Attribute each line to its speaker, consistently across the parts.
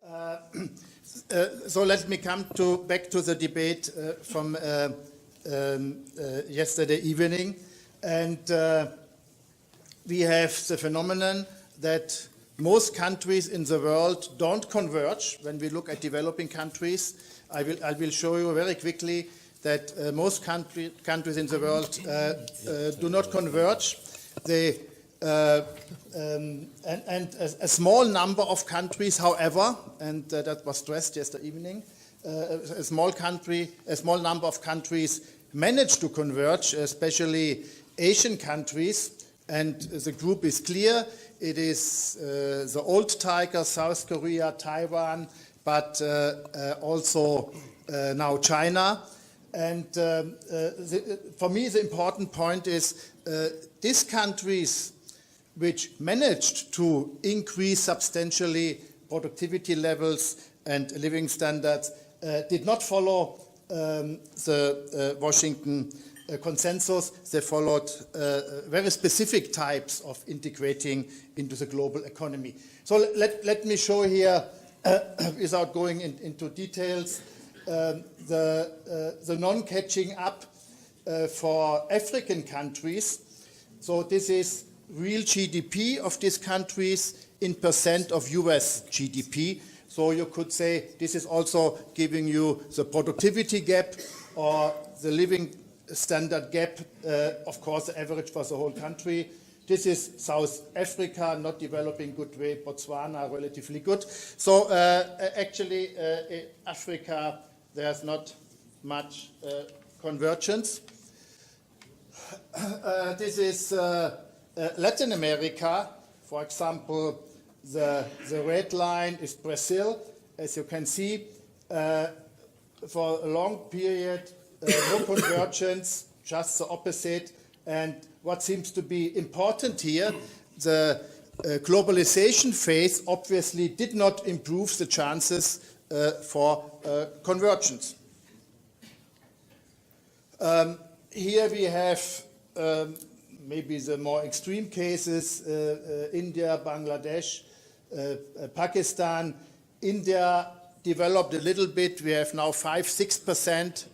Speaker 1: So let me come back to the debate from yesterday evening, and we have the phenomenon that most countries in the world don't converge. When we look at developing countries, I will show you very quickly that most countries in the world do not converge. They and a small number of countries, however, and that was stressed yesterday evening, a small number of countries manage to converge, especially Asian countries, and the group is clear. It is the old tiger, South Korea, Taiwan, but also now China. And for me, the important point is these countries which managed to increase substantially productivity levels and living standards did not follow the Washington consensus. They followed very specific types of integrating into the global economy. So let me show here, without going into details, the non-catching up for African countries. So this is real GDP of these countries in percent of US GDP. So you could say this is also giving you the productivity gap or the living standard gap, of course, the average for the whole country. This is South Africa, not developing good way, Botswana, relatively good. So actually, Africa, there's not much convergence. This is Latin America. For example, the red line is Brazil. As you can see, for a long period, no convergence, just the opposite. And what seems to be important here, the globalization phase obviously did not improve the chances for convergence. Here we have maybe the more extreme cases, India, Bangladesh, Pakistan. India developed a little bit. We have now 5–6%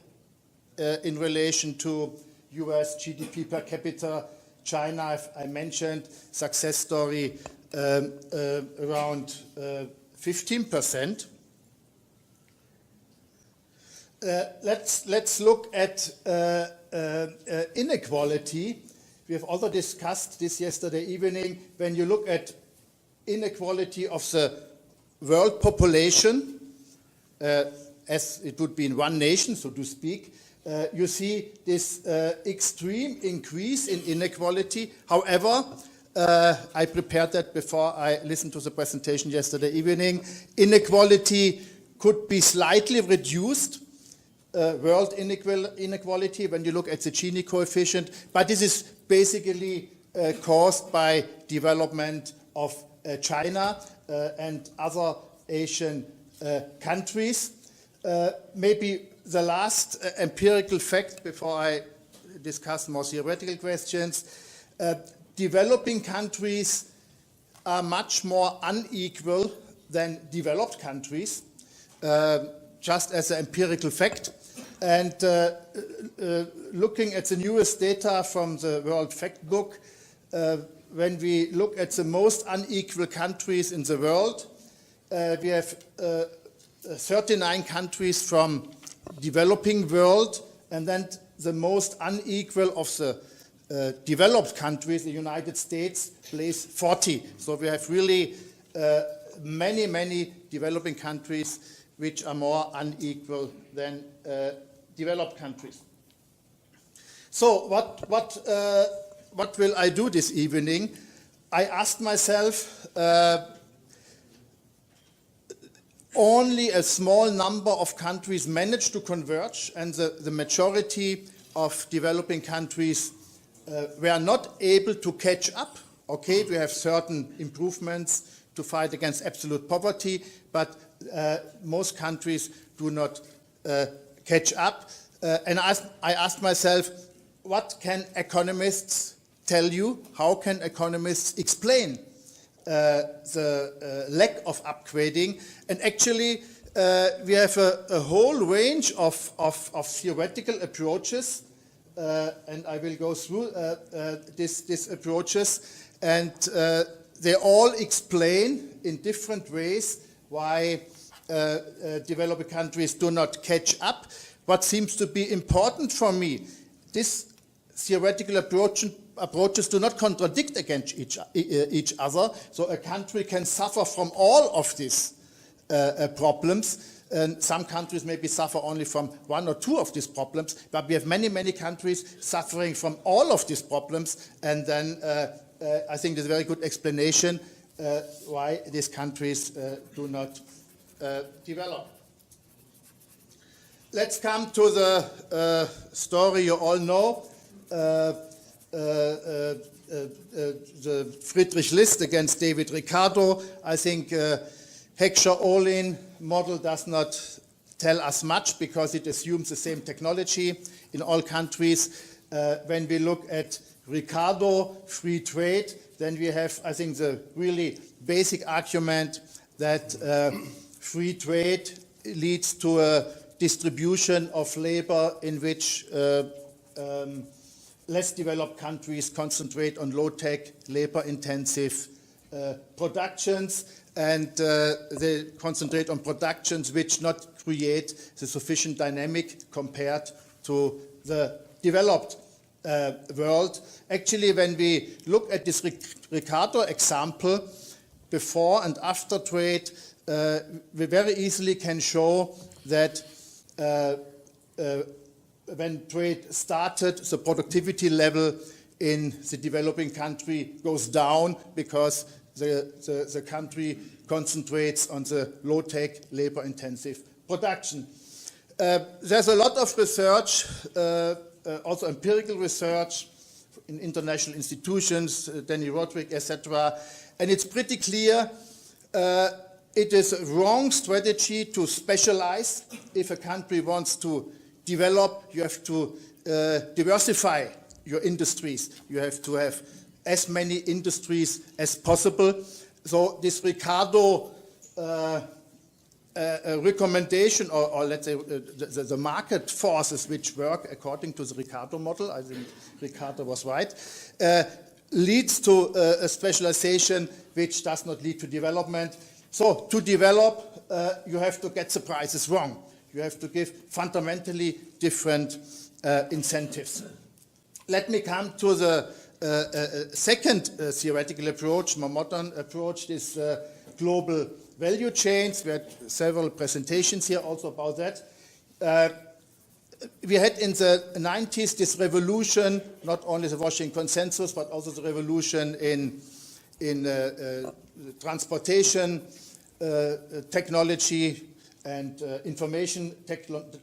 Speaker 1: in relation to US GDP per capita. China, I mentioned, success story around 15%. Let's look at inequality. We have also discussed this yesterday evening. When you look at inequality of the world population, as it would be in one nation, so to speak, you see this extreme increase in inequality. However, I prepared that before I listened to the presentation yesterday evening. Inequality could be slightly reduced, world inequality, when you look at the Gini coefficient, but this is basically caused by development of China and other Asian countries. Maybe the last empirical fact before I discuss more theoretical questions, developing countries are much more unequal than developed countries, just as an empirical fact. And looking at the newest data from the World Factbook, when we look at the most unequal countries in the world, we have 39 countries from developing world, and then the most unequal of the developed countries, the United States, place 40. So we have really many developing countries which are more unequal than developed countries. So what will I do this evening? I asked myself, only a small number of countries managed to converge, and the majority of developing countries were not able to catch up. Okay, we have certain improvements to fight against absolute poverty, but most countries do not catch up. And I asked myself, what can economists tell you? How can economists explain the lack of upgrading. And actually, we have a whole range of theoretical approaches, and I will go through these approaches, and they all explain in different ways why developing countries do not catch up. What seems to be important for me, these theoretical approaches do not contradict against each other, so a country can suffer from all of these problems. And some countries maybe suffer only from one or two of these problems, but we have many, many countries suffering from all of these problems, and then I think there's a very good explanation why these countries do not develop. Let's come to the story you all know, the Friedrich List against David Ricardo. I think Heckscher-Ohlin model does not tell us much because it assumes the same technology in all countries. When we look at Ricardo, free trade, then we have, I think, the really basic argument that free trade leads to a distribution of labor in which less developed countries concentrate on low-tech, labor-intensive productions, and they concentrate on productions which not create the sufficient dynamic compared to the developed world. Actually, when we look at this Ricardo example, before and after trade, we very easily can show that when trade started, the productivity level in the developing country goes down because the country concentrates on the low-tech, labor-intensive production. There's a lot of research, also empirical research in international institutions, Dani Rodrick, etc., and it's pretty clear it is a wrong strategy to specialize. If a country wants to develop, you have to diversify your industries. You have to have as many industries as possible. So this Ricardo recommendation, or let's say the market forces which work according to the Ricardo model, I think Ricardo was right, leads to a specialization which does not lead to development. So to develop, you have to get the prices wrong. You have to give fundamentally different incentives. Let me come to the second theoretical approach, more modern approach, this global value chains. We had several presentations here also about that. We had in the 90s this revolution, not only the Washington Consensus, but also the revolution in transportation technology and information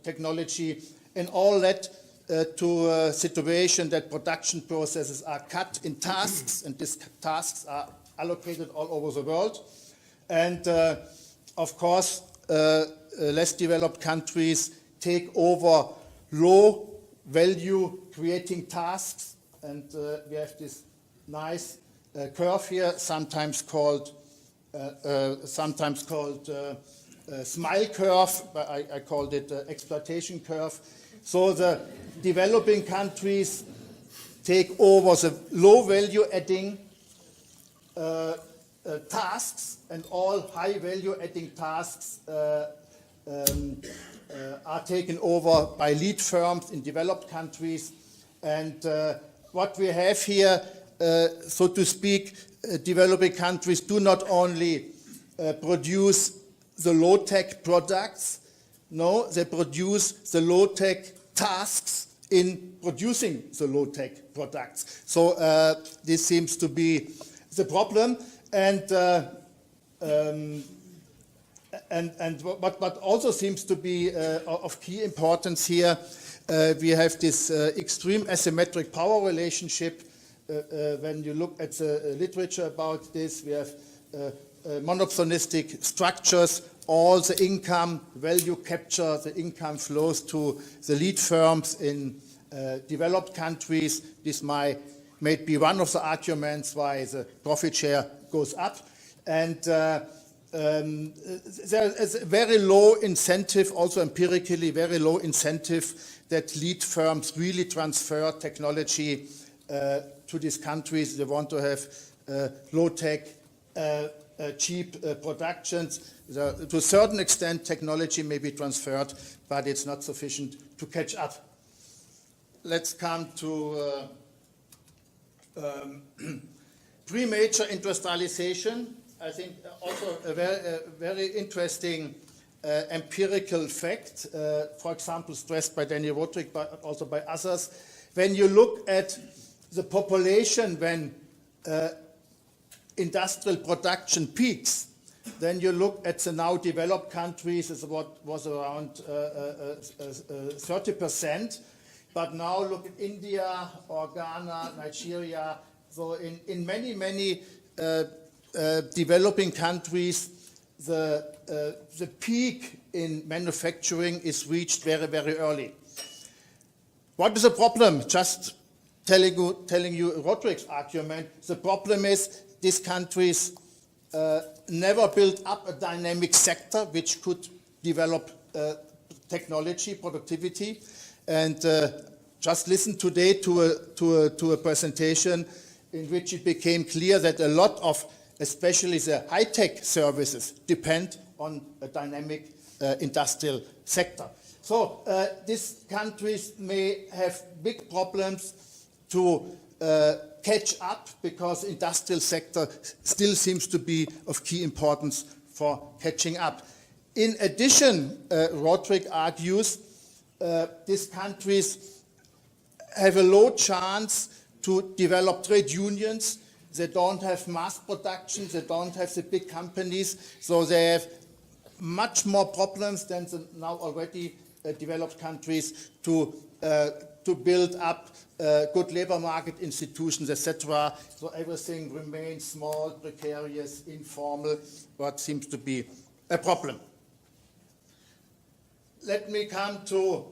Speaker 1: technology, and all led to a situation that production processes are cut in tasks, and these tasks are allocated all over the world. And of course, less developed countries take over low value creating tasks, and we have this nice curve here, sometimes called smile curve, but I called it exploitation curve. So the developing countries take over the low value adding tasks, and all high value adding tasks are taken over by lead firms in developed countries. And what we have here, so to speak, developing countries do not only produce the low-tech products, no, they produce the low-tech tasks in producing the low-tech products. So this seems to be the problem. And what also seems to be of key importance here, we have this extreme asymmetric power relationship. When you look at the literature about this, we have monopsonistic structures. All the income, value capture, the income flows to the lead firms in developed countries. This might be one of the arguments why the profit share goes up. And there is a very low incentive, also empirically very low incentive, that lead firms really transfer technology to these countries. They want to have low-tech, cheap productions. To a certain extent, technology may be transferred, but it's not sufficient to catch up. Let's come to premature industrialization. I think also a very interesting empirical fact, for example, stressed by Dani Rodrick, but also by others. When you look at the population when industrial production peaks, then you look at the now developed countries, as what was around 30%. But now look at India or Ghana, Nigeria. So in many developing countries, the peak in manufacturing is reached very, very early. What is the problem? Just telling you Rodrick's argument. The problem is these countries never built up a dynamic sector which could develop technology, productivity. And just listen today to a presentation in which it became clear that a lot of, especially the high-tech services, depend on a dynamic industrial sector. So these countries may have big problems to catch up because industrial sector still seems to be of key importance for catching up. In addition, Rodrick argues these countries have a low chance to develop trade unions. They don't have mass production, they don't have the big companies, so they have much more problems than the now already developed countries to build up good labor market institutions, etc. So everything remains small, precarious, informal, what seems to be a problem. Let me come to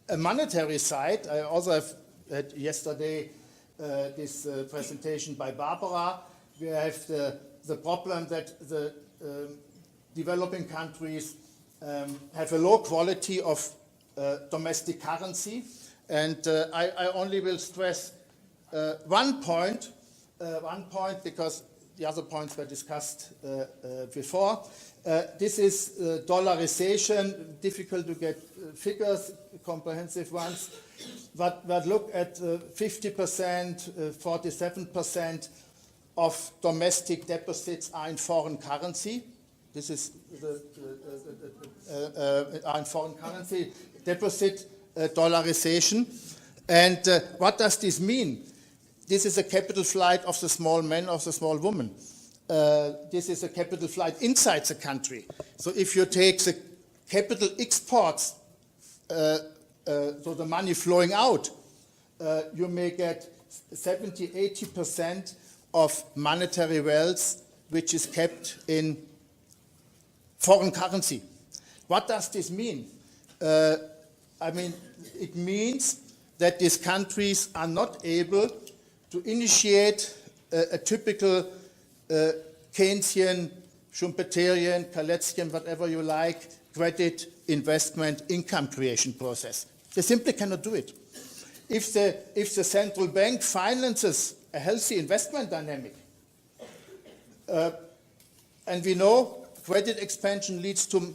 Speaker 1: a monetary side. I also have had yesterday this presentation by Barbara. We have the problem that the developing countries have a low quality of domestic currency. And I only will stress one point because the other points were discussed before. This is dollarization, difficult to get figures, comprehensive ones, but look at 50%, 47% of domestic deposits are in foreign currency. This is are in foreign currency deposit dollarization. And what does this mean? This is a capital flight of the small man, of the small woman. This is a capital flight inside the country. So if you take the capital exports, so the money flowing out, you may get 70–80% of monetary wealth which is kept in foreign currency. What does this mean? I mean, it means that these countries are not able to initiate a typical Keynesian, Schumpeterian, Kaleckian, whatever you like, credit, investment, income creation process. They simply cannot do it. If the central bank finances a healthy investment dynamic, and we know credit expansion leads to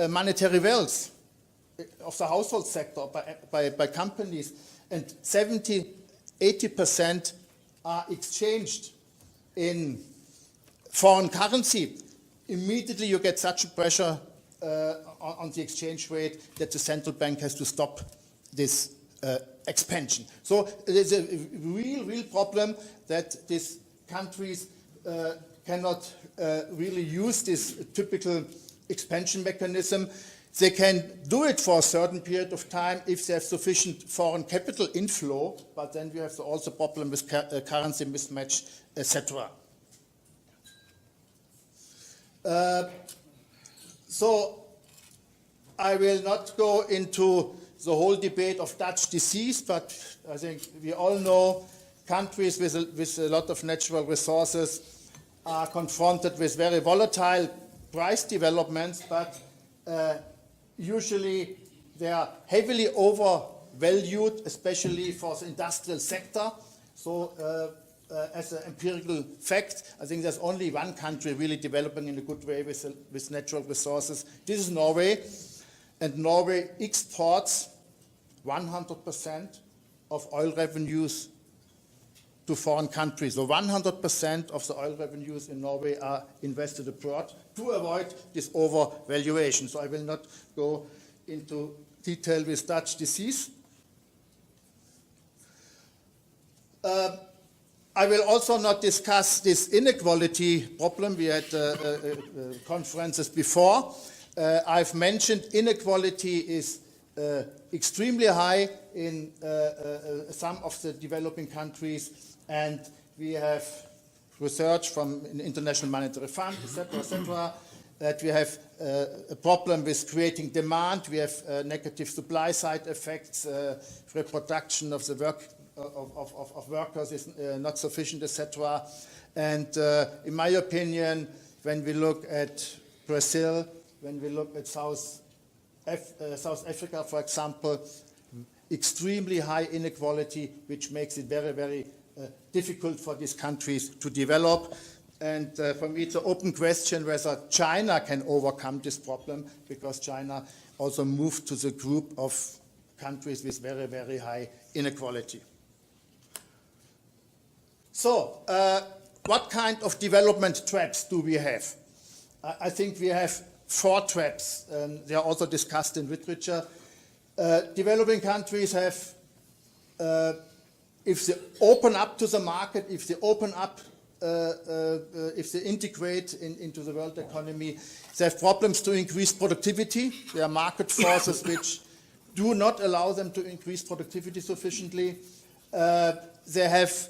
Speaker 1: monetary wealth of the household sector by companies, and 70–80% are exchanged in foreign currency, immediately you get such a pressure on the exchange rate that the central bank has to stop this expansion. So there's a real problem that these countries cannot really use this typical expansion mechanism. They can do it for a certain period of time if they have sufficient foreign capital inflow, but then we have also problem with currency mismatch, etc. So I will not go into the whole debate of Dutch disease, but I think we all know countries with a lot of natural resources are confronted with very volatile price developments, but usually they are heavily overvalued, especially for the industrial sector. So as an empirical fact, I think there's only one country really developing in a good way with natural resources. This is Norway, and Norway exports 100% of oil revenues to foreign countries. So 100% of the oil revenues in Norway are invested abroad to avoid this overvaluation. So I will not go into detail with Dutch disease. I will also not discuss this inequality problem. We had conferences before. I've mentioned inequality is extremely high in some of the developing countries, and we have research from the International Monetary Fund, etc., that we have a problem with creating demand. We have negative supply side effects, reproduction of the of workers is not sufficient, etc. And in my opinion, when we look at Brazil, when we look at South Africa, for example, extremely high inequality, which makes it very, very difficult for these countries to develop. And for me, it's an open question whether China can overcome this problem, because China also moved to the group of countries with very, very high inequality. So, what kind of development traps do we have? I think we have 4 traps, and they are also discussed in literature. Developing countries have, if they open up to the market, if they open up, if they integrate into the world economy, they have problems to increase productivity. There are market forces which do not allow them to increase productivity sufficiently. They have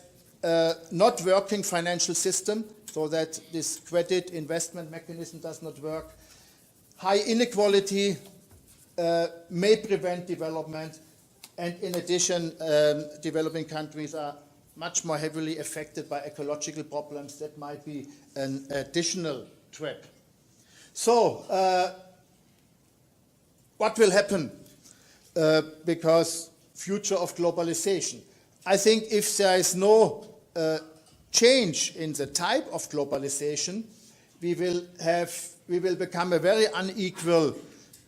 Speaker 1: not working financial system, so that this credit investment mechanism does not work. High inequality may prevent development, and in addition, developing countries are much more heavily affected by ecological problems. That might be an additional trap. So, what will happen because future of globalization? I think if there is no change in the type of globalization, we will become a very unequal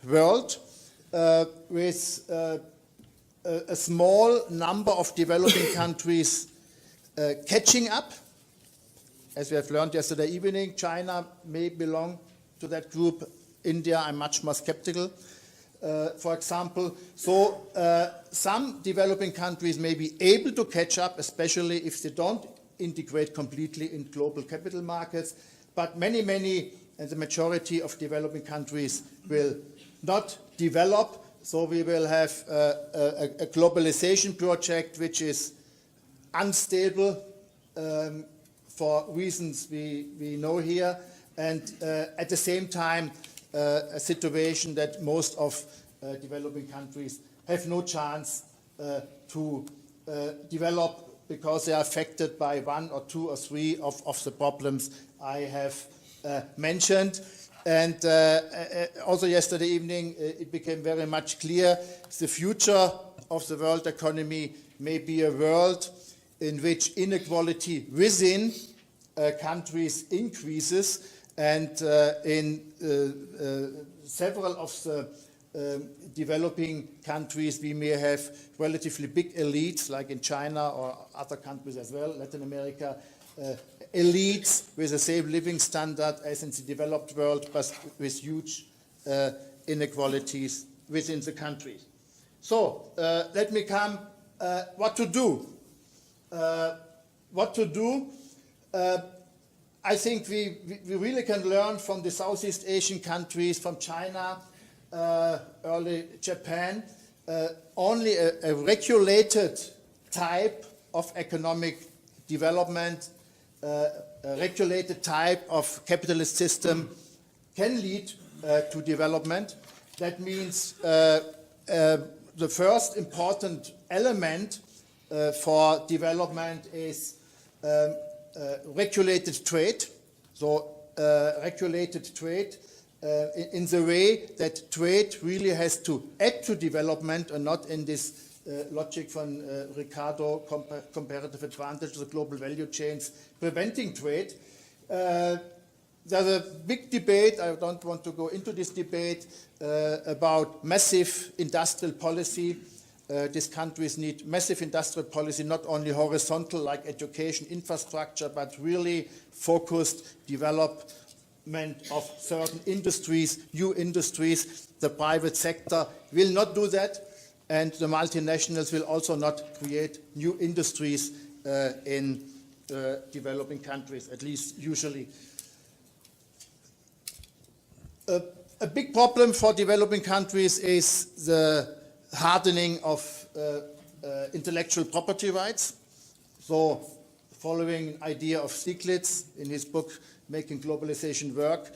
Speaker 1: world with a small number of developing countries catching up. As we have learned yesterday evening, China may belong to that group. India, I'm much more skeptical, for example. So some developing countries may be able to catch up, especially if they don't integrate completely in global capital markets. But many, and the majority of developing countries will not develop. So we will have a globalization project which is unstable for reasons we know here, and at the same time a situation that most of developing countries have no chance to develop, because they are affected by 1 or 2 or 3 of the problems I have mentioned. And also yesterday evening, it became very much clear the future of the world economy may be a world in which inequality within countries increases, and in several of the developing countries we may have relatively big elites, like in China or other countries as well, Latin America, elites with the same living standard as in the developed world, but with huge inequalities within the countries. So let me come, what to do? What to do? I think we really can learn from the Southeast Asian countries, from China, early Japan. Only a regulated type of economic development, a regulated type of capitalist system can lead to development. That means the first important element for development is regulated trade. So regulated trade in the way that trade really has to add to development and not in this logic from Ricardo, comparative advantage, the global value chains, preventing trade. There's a big debate, I don't want to go into this debate, about massive industrial policy. These countries need massive industrial policy, not only horizontal like education, infrastructure, but really focused development of certain industries, new industries. The private sector will not do that, and the multinationals will also not create new industries in developing countries, at least usually. A big problem for developing countries is the hardening of intellectual property rights. So, following an idea of Stiglitz in his book, Making Globalization Work,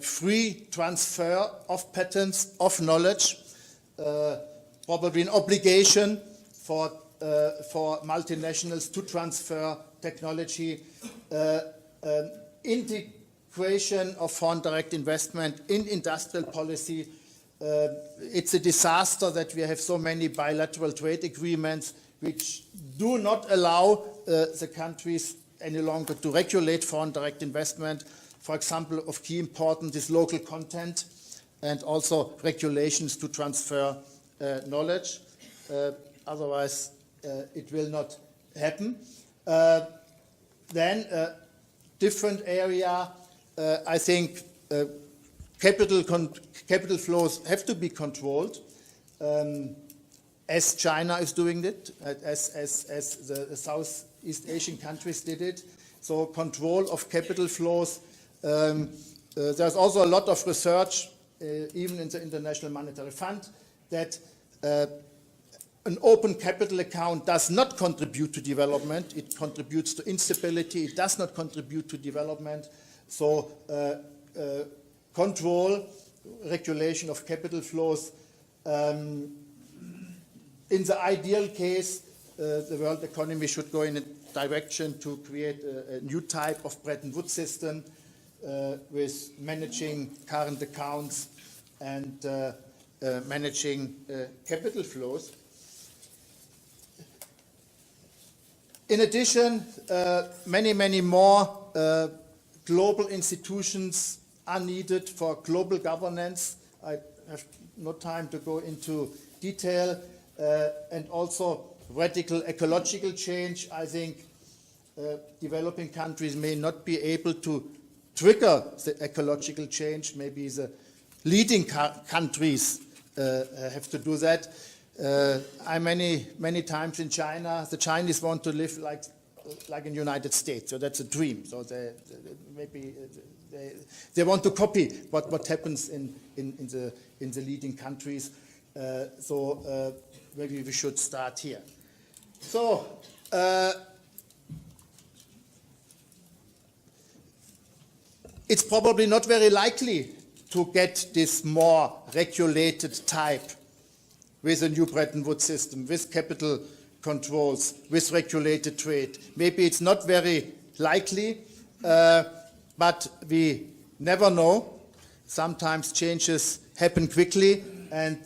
Speaker 1: free transfer of patents, of knowledge, probably an obligation for multinationals to transfer technology, integration of foreign direct investment in industrial policy. It's a disaster that we have so many bilateral trade agreements which do not allow the countries any longer to regulate foreign direct investment. For example, of key importance is local content and also regulations to transfer knowledge. Otherwise, it will not happen. Then, different area, I think capital flows have to be controlled, as China is doing it, as the Southeast Asian countries did it. So control of capital flows. There's also a lot of research, even in the International Monetary Fund, that an open capital account does not contribute to development. It contributes to instability. It does not contribute to development. So control, regulation of capital flows. In the ideal case, the world economy should go in a direction to create a new type of Bretton Woods system with managing current accounts and managing capital flows. In addition, many more global institutions are needed for global governance. I have no time to go into detail. And also radical ecological change. I think developing countries may not be able to trigger the ecological change. Maybe the leading countries have to do that. I'm many times in China. The Chinese want to live like in the United States, so that's a dream. So they want to copy what happens in the leading countries. Maybe we should start here. So, it's probably not very likely to get this more regulated type with a new Bretton Woods system, with capital controls, with regulated trade. Maybe it's not very likely, but we never know. Sometimes changes happen quickly, and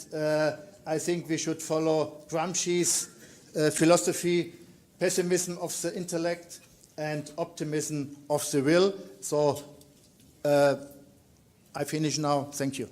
Speaker 1: I think we should follow Gramsci's philosophy, pessimism of the intellect and optimism of the will. So I finish now. Thank you.